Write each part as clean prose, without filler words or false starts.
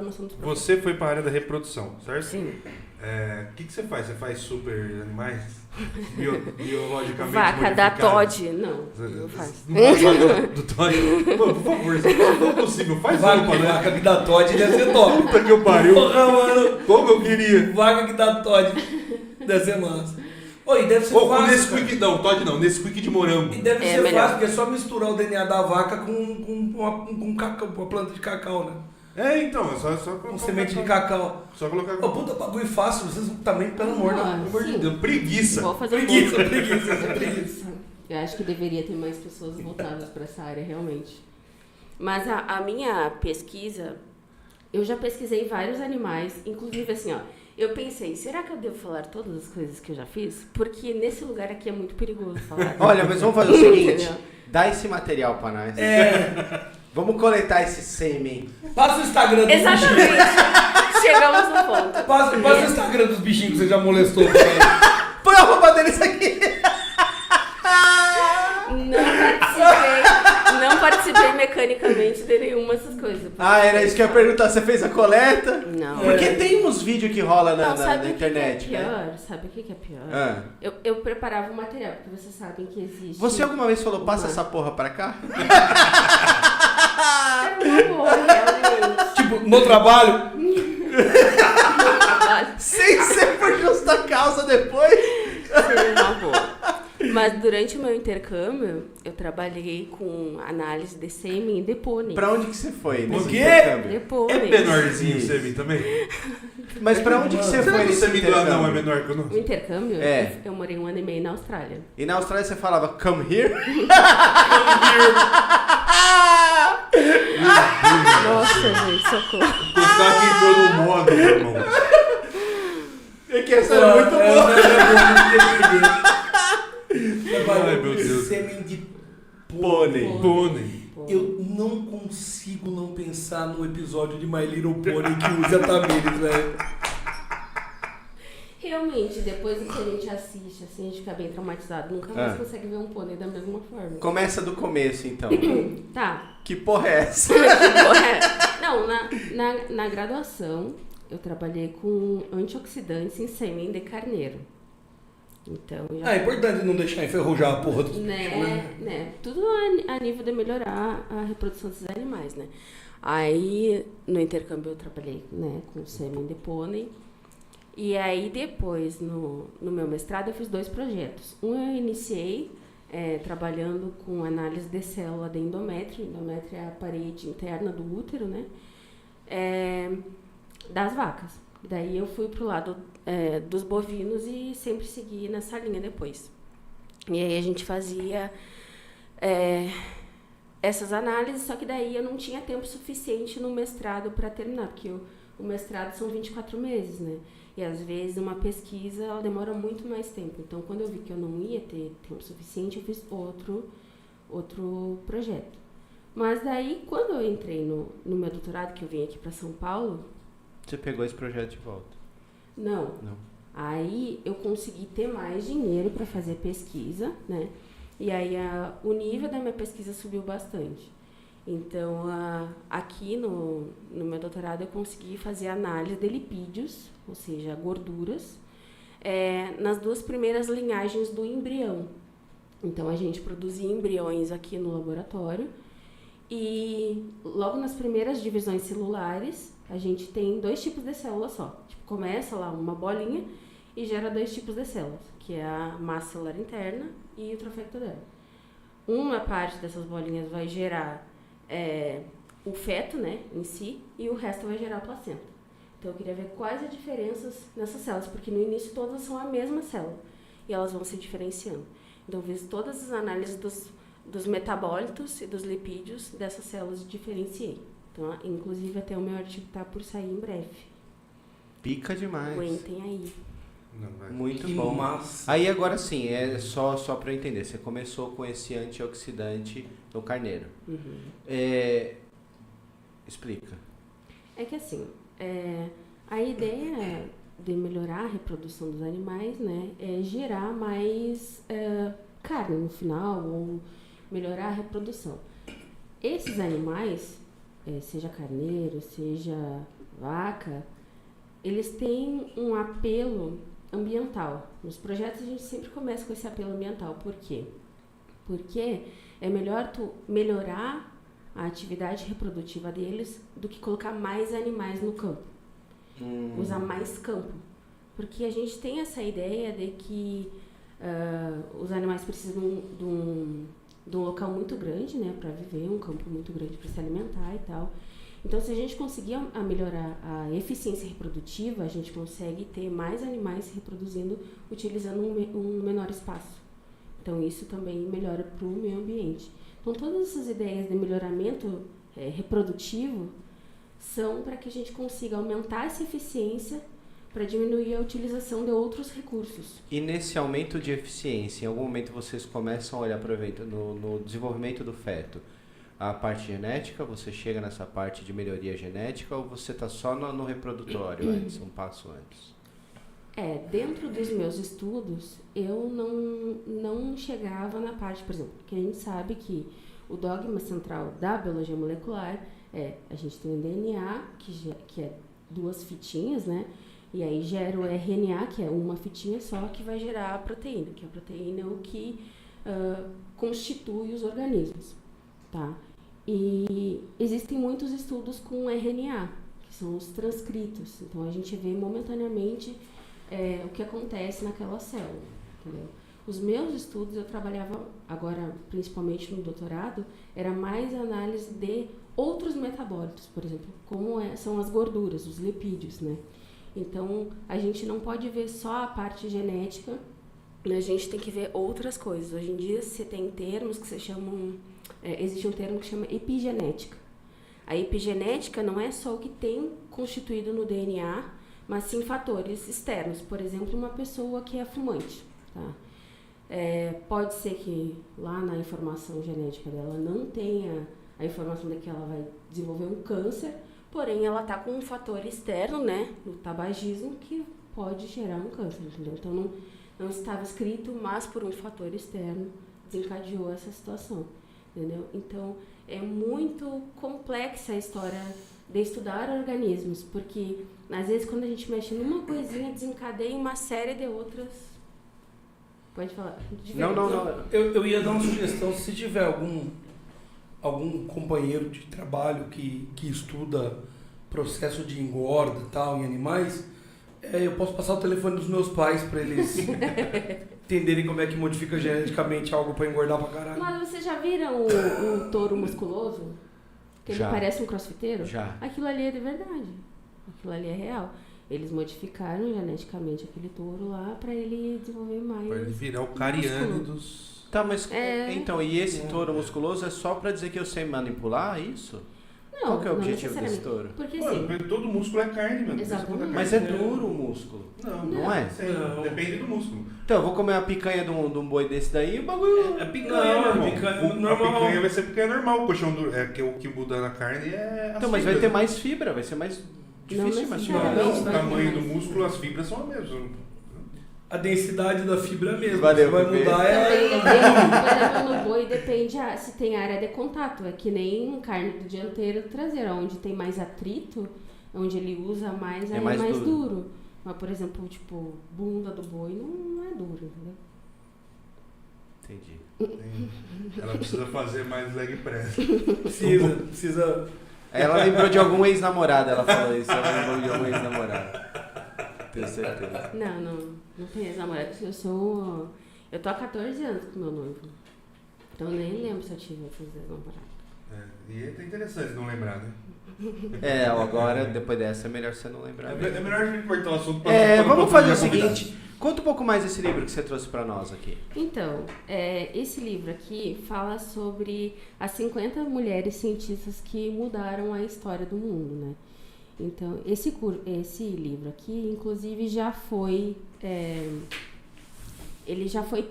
noção dos Você foi para a área da reprodução, certo? Sim. O que você faz? Você faz super animais? Biologicamente Vaca da modificados? Todd. Não faz. Não faz vaca do Todd? Mano, por favor, se for possível, faz Vaca, uma, né? vaca que dá Todd deve ser top. Puta que eu pariu. Porra, mano. Como eu queria. Vaca que dá Todd deve ser massa. Oi, deve ser Ou fácil. Nesquik, não, Todd não, Nesquik de morango. E deve É ser melhor. fácil, porque é só misturar o DNA da vaca com uma planta de cacau, né? Então, é só Com semente de cacau. Só colocar. Ô, puta bagulho fácil, vocês também, pelo amor de Sim. Deus. Preguiça. Vou fazer um Preguiça, pouco. preguiça. Eu acho que deveria ter mais pessoas voltadas para essa área, realmente. Mas a minha pesquisa, eu já pesquisei vários animais, inclusive assim, ó, eu pensei, será que eu devo falar todas as coisas que eu já fiz? Porque nesse lugar aqui é muito perigoso falar. Olha, mas vamos fazer o seguinte, Entendeu? dá esse material pra nós. É, Vamos coletar esse sêmen. passa o Instagram dos bichinhos. Exatamente. Chegamos no ponto. Passa o Instagram dos bichinhos que você já molestou. Põe a roupa deles aqui. Não participei mecanicamente de nenhuma dessas coisas. Era isso que eu ia perguntar. Você fez a coleta? Não. Porque tem uns vídeos que rola na Sabe o que internet, que é né? pior? Sabe o que é pior? Ah. Eu preparava o material, porque vocês sabem que existe... Você alguma vez falou, passa Uma- essa porra pra cá? Era uma boa, realmente. Tipo, no trabalho. Sem ser por justa causa depois? Seria uma boa. Mas durante o meu intercâmbio, eu trabalhei com análise de sêmen de pônei. Pra onde que você foi nesse quê? intercâmbio? De pônei. É menorzinho o Isso. sêmen também? Mas pra onde que você Será foi que o nesse sêmen do anão é intercâmbio? menor que o O nosso? intercâmbio, É. eu morei 1 ano e meio na Austrália. E na Austrália você falava, come here? Nossa, gente, socorro. O cara que entrou no modo, meu irmão. É que essa era muito boa. Ai, meu Deus. Sêmen de Pônei. Pônei. Eu não consigo não pensar num episódio de My Little Pony que usa Tamires, velho. Realmente, depois do que a gente assiste, assim, a gente fica bem traumatizado. Nunca mais consegue ver um pônei da mesma forma. Começa do começo, então. Tá. Que porra é essa? Não, na graduação, eu trabalhei com antioxidantes em sêmen de carneiro. Então, já... É importante não deixar enferrujar a porra dos bichos, né? Tudo a nível de melhorar a reprodução desses animais, né? Aí, no intercâmbio, eu trabalhei, né, com sêmen de pônei. E aí, depois, no meu mestrado, eu fiz 2 projetos. Um eu iniciei trabalhando com análise de célula de endométrio. Endométrio é a parede interna do útero, né? Das vacas. Daí eu fui pro lado dos bovinos e sempre segui nessa linha depois. E aí a gente fazia essas análises, só que daí eu não tinha tempo suficiente no mestrado para terminar, porque o mestrado são 24 meses, né? E às vezes uma pesquisa ela demora muito mais tempo. Então, quando eu vi que eu não ia ter tempo suficiente, eu fiz outro projeto. Mas daí, quando eu entrei no meu doutorado, que eu vim aqui para São Paulo... Você pegou esse projeto de volta? Não. Aí eu consegui ter mais dinheiro para fazer pesquisa, né? E aí o nível da minha pesquisa subiu bastante. Então, aqui no meu doutorado, eu consegui fazer análise de lipídios, ou seja, gorduras, nas 2 primeiras linhagens do embrião. Então, a gente produzia embriões aqui no laboratório e logo nas primeiras divisões celulares, a gente tem 2 tipos de células só. Tipo, começa lá uma bolinha e gera 2 tipos de células, que é a massa celular interna e o trofectodermo. Uma parte dessas bolinhas vai gerar o feto, né, em si, e o resto vai gerar a placenta. Então, eu queria ver quais as diferenças nessas células, porque no início todas são a mesma célula, e elas vão se diferenciando. Então, eu fiz todas as análises dos metabólitos e dos lipídios dessas células e diferenciei. Então, inclusive, até o meu artigo está por sair em breve. Pica demais. Aguentem aí. Não, vai. Muito Que bom. massa. Aí agora sim, só pra eu entender. Você começou com esse antioxidante no carneiro. Explica. É que assim, a ideia de melhorar a reprodução dos animais, né, é gerar mais carne no final, ou melhorar a reprodução. Esses animais, seja carneiro, seja vaca, eles têm um apelo ambiental. Nos projetos a gente sempre começa com esse apelo ambiental. Por quê? Porque é melhor tu melhorar a atividade reprodutiva deles do que colocar mais animais no campo. Usar mais campo. Porque a gente tem essa ideia de que os animais precisam de um local muito grande, né, para viver, um campo muito grande para se alimentar e tal. Então, se a gente conseguir melhorar a eficiência reprodutiva, a gente consegue ter mais animais se reproduzindo utilizando um menor espaço. Então, isso também melhora para o meio ambiente. Então, todas essas ideias de melhoramento reprodutivo são para que a gente consiga aumentar essa eficiência para diminuir a utilização de outros recursos. E nesse aumento de eficiência, em algum momento vocês começam a olhar para no desenvolvimento do feto, a parte genética, você chega nessa parte de melhoria genética ou você está só no reprodutório antes, um passo antes? Dentro dos meus estudos, eu não chegava na parte, por exemplo, que a gente sabe que o dogma central da biologia molecular a gente tem o DNA, que é 2 fitinhas, né? E aí gera o RNA, que é uma fitinha só, que vai gerar a proteína, que a proteína é o que constitui os organismos, tá? E existem muitos estudos com RNA, que são os transcritos. Então, a gente vê momentaneamente o que acontece naquela célula, entendeu? Os meus estudos, eu trabalhava, agora principalmente no doutorado, era mais análise de outros metabólitos, por exemplo, como são as gorduras, os lipídios, né? Então, a gente não pode ver só a parte genética, né? A gente tem que ver outras coisas. Hoje em dia, você tem termos que se chamam... existe um termo que chama epigenética. A epigenética não é só o que tem constituído no DNA, mas sim fatores externos. Por exemplo, uma pessoa que é fumante, tá? Pode ser que lá na informação genética dela não tenha a informação de que ela vai desenvolver um câncer, porém ela está com um fator externo, né, no tabagismo, que pode gerar um câncer, entendeu? Então não estava escrito, mas por um fator externo desencadeou essa situação, entendeu? Então é muito complexa a história de estudar organismos, porque às vezes quando a gente mexe numa coisinha desencadeia uma série de outras. Pode falar. Não. Eu ia dar uma sugestão, se tiver algum companheiro de trabalho que estuda processo de engorda e tal em animais, eu posso passar o telefone dos meus pais para eles entenderem como é que modifica geneticamente algo para engordar pra caralho. Mas vocês já viram o touro musculoso? Que ele parece um crossfiteiro? Já. Aquilo ali é de verdade. Aquilo ali é real. Eles modificaram geneticamente aquele touro lá para ele desenvolver mais. Para ele virar o Cariani dos... Tá, mas então, e esse touro musculoso é só pra dizer que eu sei manipular isso? Não, qual que é o objetivo desse touro? Porque Mano, todo músculo é carne, mano. Exatamente. Mas é duro o músculo. Não é? Não. Depende do músculo. Então, eu vou comer uma picanha de um boi desse daí e o bagulho... É picanha, Não, irmão. picanha A normal. picanha vai ser picanha normal. O colchão que o que muda na carne é Então, mas vai ter mais fibra, vai ser mais difícil de mastigar. Não, o tamanho do músculo, as fibras são as mesmas. A densidade da fibra mesmo. Valeu, vai bebê. mudar por exemplo, no boi depende se tem área de contato. É que nem carne do dianteiro e do traseiro, onde tem mais atrito, onde ele usa mais, aí é mais duro. Mas, por exemplo, tipo, bunda do boi não é duro, entendeu? Entendi. Ela precisa fazer mais leg press. Precisa. Ela lembrou de algum ex-namorado, ela falou isso. Ela lembrou de algum ex-namorado. Tenho certeza. Não tem ex-namorado. Eu tô há 14 anos com meu noivo. Então eu nem lembro se eu tive esses ex-namorados. E é interessante não lembrar, né? Agora, depois dessa, é melhor você não lembrar. É melhor a gente cortar o assunto vamos fazer o seguinte. Conta um pouco mais desse livro que você trouxe pra nós aqui. Então, esse livro aqui fala sobre as 50 mulheres cientistas que mudaram a história do mundo, né? Então, esse livro aqui, inclusive, já foi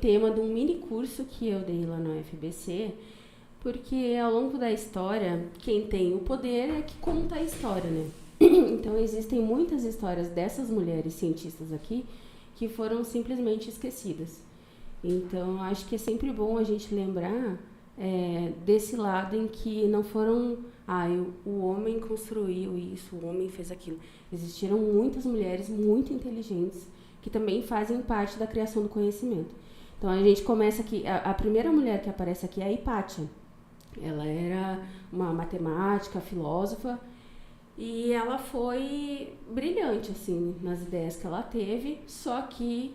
tema de um mini curso que eu dei lá no UFBC, porque ao longo da história, quem tem o poder é que conta a história, né? Então, existem muitas histórias dessas mulheres cientistas aqui que foram simplesmente esquecidas. Então, acho que é sempre bom a gente lembrar desse lado em que não foram... o homem construiu isso, o homem fez aquilo. Existiram muitas mulheres muito inteligentes que também fazem parte da criação do conhecimento. Então, a gente começa aqui... A primeira mulher que aparece aqui é a Hipátia. Ela era uma matemática, filósofa, e ela foi brilhante, assim, nas ideias que ela teve, só que,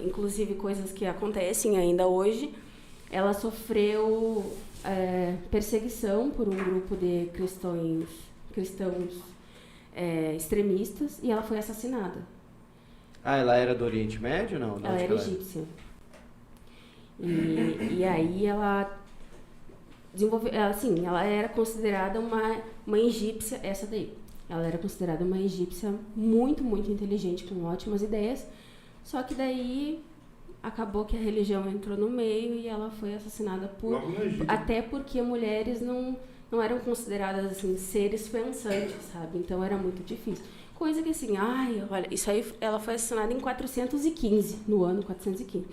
inclusive coisas que acontecem ainda hoje, ela sofreu perseguição por um grupo de cristãos extremistas, e ela foi assassinada. Ela era do Oriente Médio, não? Ela era egípcia. E aí ela desenvolveu, assim, ela era considerada uma egípcia, essa daí. Ela era considerada uma egípcia muito, muito inteligente, com ótimas ideias, só que daí acabou que a religião entrou no meio e ela foi assassinada até porque mulheres não eram consideradas, assim, seres pensantes, sabe? Então era muito difícil. Coisa que, assim, olha, isso aí, ela foi assassinada em 415, no ano 415.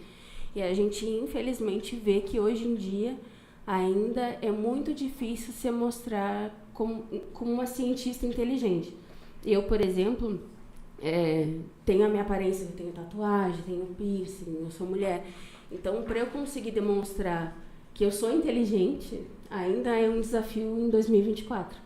E a gente, infelizmente, vê que hoje em dia ainda é muito difícil se mostrar como uma cientista inteligente. Eu, por exemplo, tenho a minha aparência, eu tenho tatuagem, tenho piercing, eu sou mulher. Então, para eu conseguir demonstrar que eu sou inteligente, ainda é um desafio em 2024.